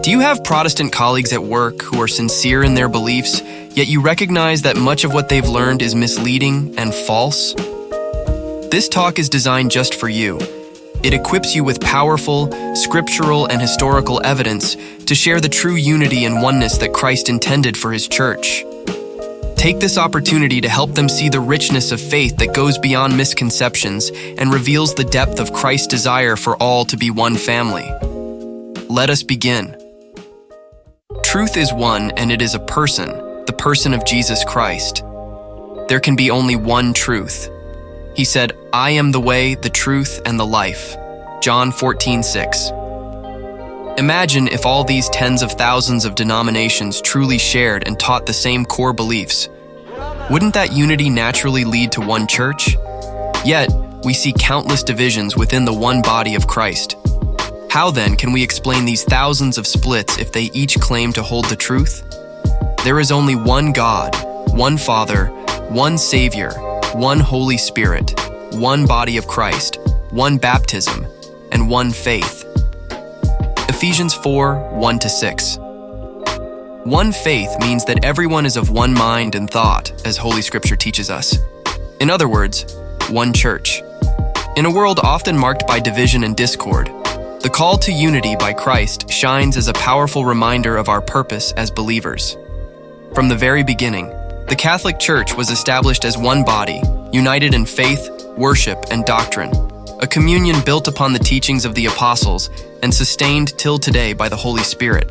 Do you have Protestant colleagues at work who are sincere in their beliefs, yet you recognize that much of what they've learned is misleading and false? This talk is designed just for you. It equips you with powerful, scriptural, and historical evidence to share the true unity and oneness that Christ intended for His church. Take this opportunity to help them see the richness of faith that goes beyond misconceptions and reveals the depth of Christ's desire for all to be one family. Let us begin. Truth is one, and it is a person, the person of Jesus Christ. There can be only one truth. He said, "I am the way, the truth, and the life." John 14:6. Imagine if all these tens of thousands of denominations truly shared and taught the same core beliefs. Wouldn't that unity naturally lead to one church? Yet, we see countless divisions within the one body of Christ. How then can we explain these thousands of splits if they each claim to hold the truth? There is only one God, one Father, one Savior, one Holy Spirit, one body of Christ, one baptism, and one faith. Ephesians 4:1-6. One faith means that everyone is of one mind and thought, as Holy Scripture teaches us. In other words, one church. In a world often marked by division and discord, the call to unity by Christ shines as a powerful reminder of our purpose as believers. From the very beginning, the Catholic Church was established as one body, united in faith, worship, and doctrine, a communion built upon the teachings of the apostles and sustained till today by the Holy Spirit.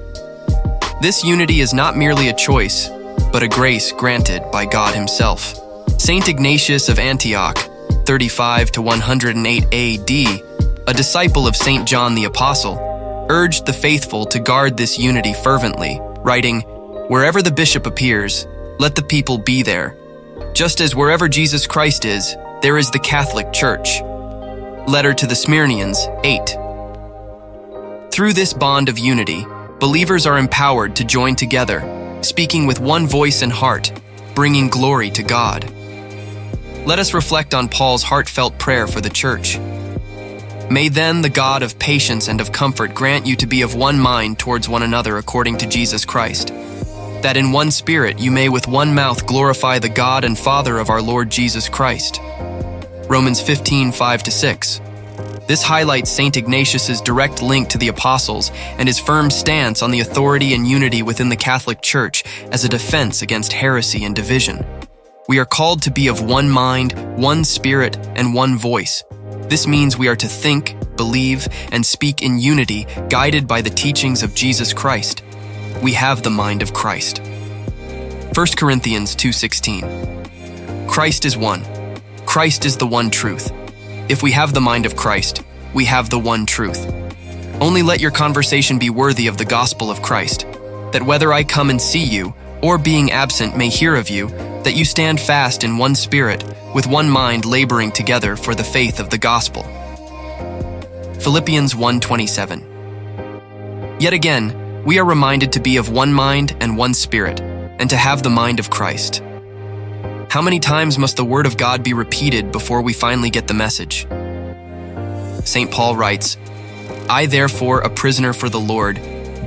This unity is not merely a choice, but a grace granted by God Himself. Saint Ignatius of Antioch, 35 to 108 AD, a disciple of Saint John the Apostle, urged the faithful to guard this unity fervently, writing, "Wherever the bishop appears, let the people be there. Just as wherever Jesus Christ is, there is the Catholic Church." Letter to the Smyrnians 8. Through this bond of unity, believers are empowered to join together, speaking with one voice and heart, bringing glory to God. Let us reflect on Paul's heartfelt prayer for the church. May then the God of patience and of comfort grant you to be of one mind towards one another according to Jesus Christ, that in one spirit you may with one mouth glorify the God and Father of our Lord Jesus Christ. Romans 15:5-6. This highlights St. Ignatius's direct link to the apostles and his firm stance on the authority and unity within the Catholic Church as a defense against heresy and division. We are called to be of one mind, one spirit, and one voice. This means we are to think, believe, and speak in unity, guided by the teachings of Jesus Christ. We have the mind of Christ. 1 Corinthians 2:16. Christ is one. Christ is the one truth. If we have the mind of Christ, we have the one truth. Only let your conversation be worthy of the gospel of Christ, that whether I come and see you, or being absent may hear of you, that you stand fast in one spirit, with one mind laboring together for the faith of the gospel. Philippians 1:27. Yet again, we are reminded to be of one mind and one spirit, and to have the mind of Christ. How many times must the Word of God be repeated before we finally get the message? St. Paul writes, "I therefore, a prisoner for the Lord,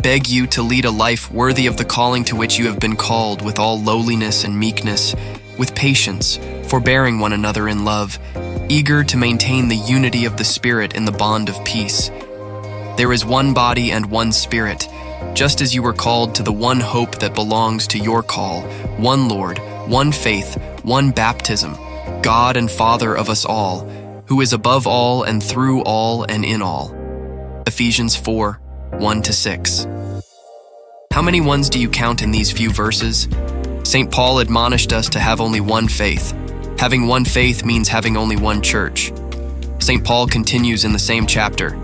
beg you to lead a life worthy of the calling to which you have been called, with all lowliness and meekness, with patience, forbearing one another in love, eager to maintain the unity of the Spirit in the bond of peace. There is one body and one Spirit, just as you were called to the one hope that belongs to your call, one Lord, one faith, one baptism, God and Father of us all, who is above all and through all and in all." Ephesians 4:1-6. How many ones do you count in these few verses? St. Paul admonished us to have only one faith. Having one faith means having only one church. St. Paul continues in the same chapter,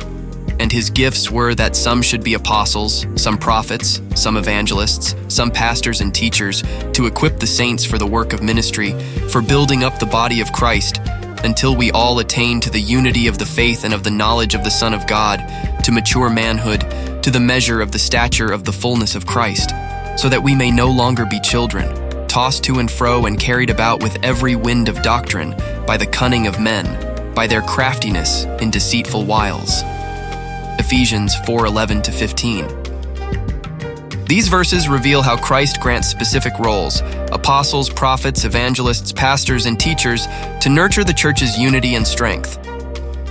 "And his gifts were that some should be apostles, some prophets, some evangelists, some pastors and teachers, to equip the saints for the work of ministry, for building up the body of Christ, until we all attain to the unity of the faith and of the knowledge of the Son of God, to mature manhood, to the measure of the stature of the fullness of Christ, so that we may no longer be children, tossed to and fro and carried about with every wind of doctrine, by the cunning of men, by their craftiness in deceitful wiles." Ephesians 4:11-15. These verses reveal how Christ grants specific roles, apostles, prophets, evangelists, pastors, and teachers, to nurture the church's unity and strength.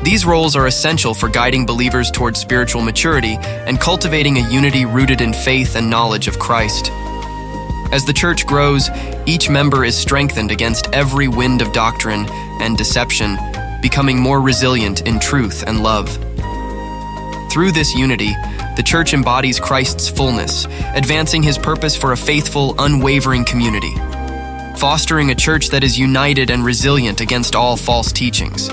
These roles are essential for guiding believers towards spiritual maturity and cultivating a unity rooted in faith and knowledge of Christ. As the church grows, each member is strengthened against every wind of doctrine and deception, becoming more resilient in truth and love. Through this unity, the church embodies Christ's fullness, advancing his purpose for a faithful, unwavering community, fostering a church that is united and resilient against all false teachings.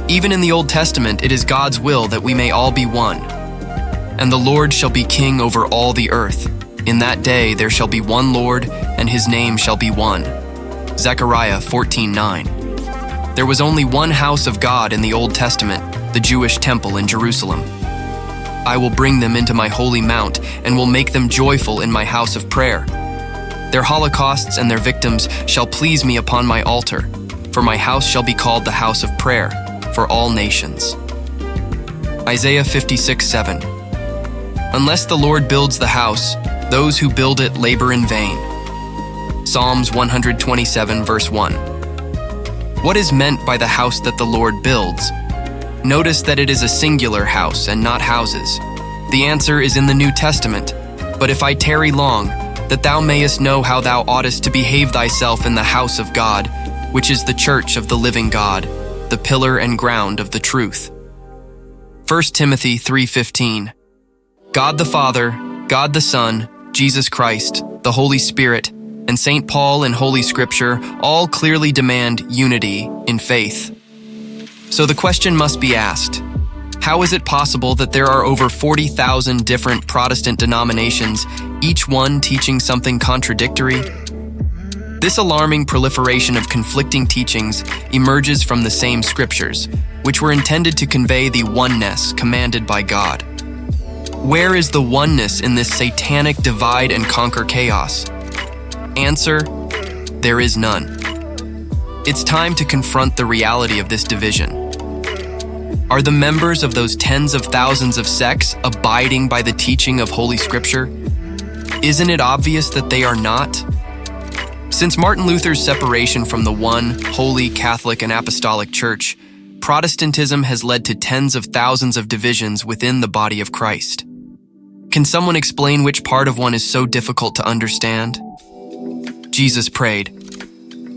Even in the Old Testament, it is God's will that we may all be one. And the Lord shall be king over all the earth. In that day there shall be one Lord, and his name shall be one. Zechariah 14:9. There was only one house of God in the Old Testament, the Jewish temple in Jerusalem. I will bring them into my holy mount and will make them joyful in my house of prayer. Their holocausts and their victims shall please me upon my altar, for my house shall be called the house of prayer for all nations. Isaiah 56:7. Unless the Lord builds the house, those who build it labor in vain. Psalms 127 verse 1. What is meant by the house that the Lord builds? Notice that it is a singular house and not houses. The answer is in the New Testament. But if I tarry long, that thou mayest know how thou oughtest to behave thyself in the house of God, which is the church of the living God, the pillar and ground of the truth. 1 Timothy 3:15. God the Father, God the Son, Jesus Christ, the Holy Spirit, and St. Paul in Holy Scripture all clearly demand unity in faith. So the question must be asked, how is it possible that there are over 40,000 different Protestant denominations, each one teaching something contradictory? This alarming proliferation of conflicting teachings emerges from the same scriptures, which were intended to convey the oneness commanded by God. Where is the oneness in this satanic divide and conquer chaos? Answer: there is none. It's time to confront the reality of this division. Are the members of those tens of thousands of sects abiding by the teaching of Holy Scripture? Isn't it obvious that they are not? Since Martin Luther's separation from the one, holy, Catholic, and Apostolic Church, Protestantism has led to tens of thousands of divisions within the body of Christ. Can someone explain which part of one is so difficult to understand? Jesus prayed,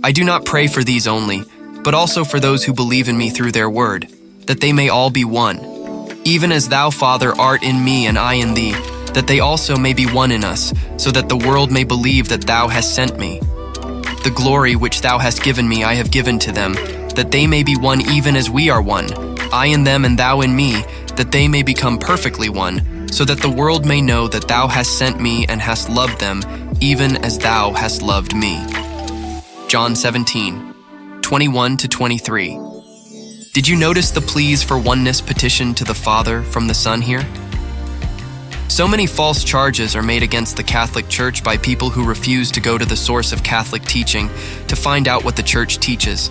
I do not pray for these only, but also for those who believe in me through their word, that they may all be one, even as thou, Father, art in me and I in thee, that they also may be one in us, so that the world may believe that thou hast sent me. The glory which thou hast given me I have given to them, that they may be one even as we are one, I in them and thou in me, that they may become perfectly one, so that the world may know that thou hast sent me and hast loved them, even as thou hast loved me. John 17:21-23. Did you notice the pleas for oneness petition to the Father from the Son here? So many false charges are made against the Catholic Church by people who refuse to go to the source of Catholic teaching to find out what the Church teaches.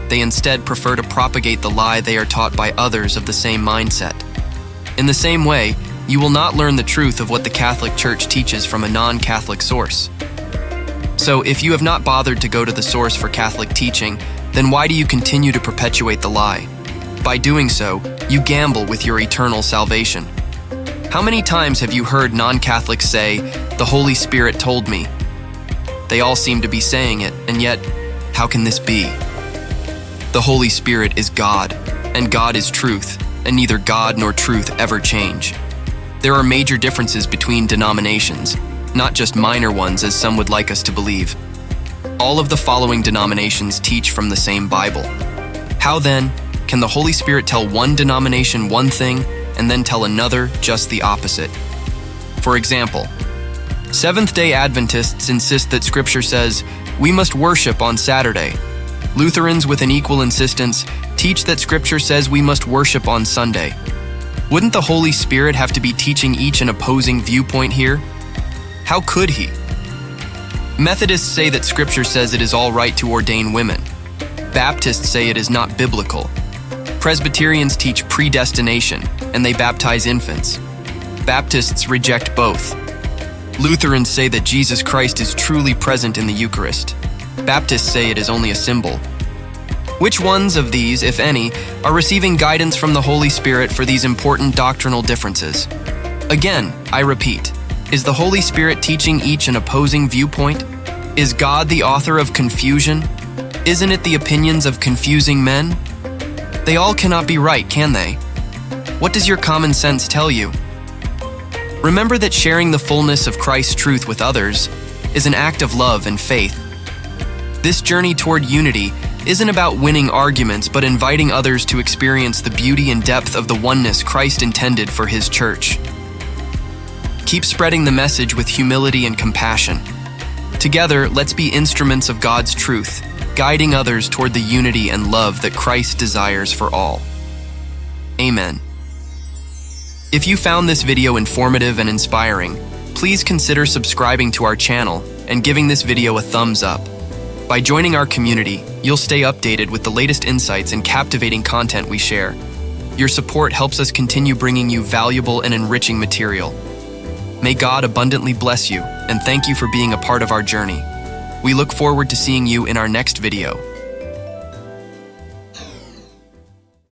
They instead prefer to propagate the lie they are taught by others of the same mindset. In the same way, you will not learn the truth of what the Catholic Church teaches from a non-Catholic source. So if you have not bothered to go to the source for Catholic teaching, then why do you continue to perpetuate the lie? By doing so, you gamble with your eternal salvation. How many times have you heard non-Catholics say, "The Holy Spirit told me"? They all seem to be saying it, and yet, how can this be? The Holy Spirit is God, and God is truth, and neither God nor truth ever change. There are major differences between denominations, not just minor ones as some would like us to believe. All of the following denominations teach from the same Bible. How then can the Holy Spirit tell one denomination one thing and then tell another just the opposite? For example, Seventh-day Adventists insist that Scripture says, we must worship on Saturday. Lutherans, with an equal insistence, teach that Scripture says we must worship on Sunday. Wouldn't the Holy Spirit have to be teaching each an opposing viewpoint here? How could he? Methodists say that Scripture says it is all right to ordain women. Baptists say it is not biblical. Presbyterians teach predestination, and they baptize infants. Baptists reject both. Lutherans say that Jesus Christ is truly present in the Eucharist. Baptists say it is only a symbol. Which ones of these, if any, are receiving guidance from the Holy Spirit for these important doctrinal differences? Again, I repeat, is the Holy Spirit teaching each an opposing viewpoint? Is God the author of confusion? Isn't it the opinions of confusing men? They all cannot be right, can they? What does your common sense tell you? Remember that sharing the fullness of Christ's truth with others is an act of love and faith. This journey toward unity isn't about winning arguments, but inviting others to experience the beauty and depth of the oneness Christ intended for His church. Keep spreading the message with humility and compassion. Together, let's be instruments of God's truth, guiding others toward the unity and love that Christ desires for all. Amen. If you found this video informative and inspiring, please consider subscribing to our channel and giving this video a thumbs up. By joining our community, you'll stay updated with the latest insights and captivating content we share. Your support helps us continue bringing you valuable and enriching material. May God abundantly bless you, and thank you for being a part of our journey. We look forward to seeing you in our next video.